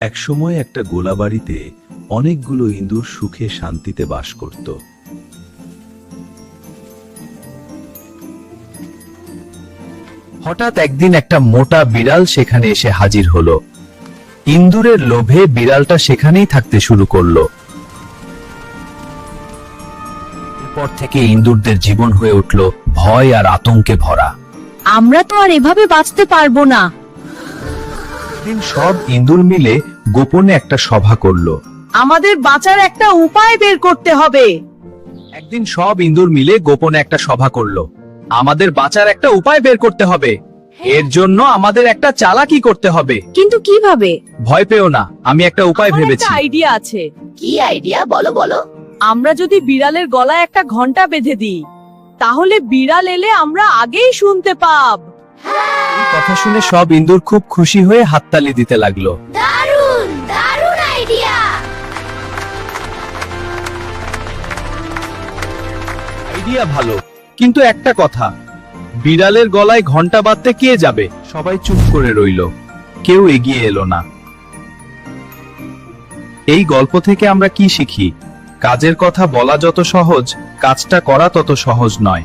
একসময় একটা গোলাবাড়িতে অনেকগুলো ইঁদুর সুখে শান্তিতে বাস করত। হঠাৎ একদিন একটা মোটা বিড়াল সেখানে এসে হাজির হলো। ইঁদুরের লোভে বিড়ালটা সেখানেই থাকতে শুরু করলো। এরপর থেকে ইঁদুরদের জীবন হয়ে উঠল ভয় আর আতঙ্কে ভরা। আমরা তো আর এভাবে বাঁচতে পারবো না। একদিন সব ইঁদুর মিলে গোপনে একটা সভা করলো। আমাদের বাঁচার একটা উপায় বের করতে হবে। একদিন সব ইঁদুর মিলে গোপনে একটা সভা করলো। আমাদের বাঁচার একটা উপায় বের করতে হবে। এর জন্য আমাদের একটা চালাকি করতে হবে। কিন্তু কিভাবে? ভয় পেও না, আমি একটা উপায় ভেবেছি। আইডিয়া আছে। কি আইডিয়া বলো বলো। আমরা যদি বিড়ালের গলায় একটা ঘন্টা বেঁধে দিই, তাহলে বিড়াল এলে আমরা আগেই শুনতে পাব। এই কথা শুনে সব ইঁদুর খুব খুশি হয়ে হাততালি দিতে লাগলো। দারুণ দারুণ আইডিয়া। আইডিয়া ভালো, কিন্তু একটা কথা, বিড়ালের গলায় ঘন্টা বাঁধতে কে যাবে? সবাই চুপ করে রইল, কেউ এগিয়ে এলো না। এই গল্প থেকে আমরা কি শিখি? কাজের কথা বলা যত সহজ, কাজটা করা তত সহজ নয়।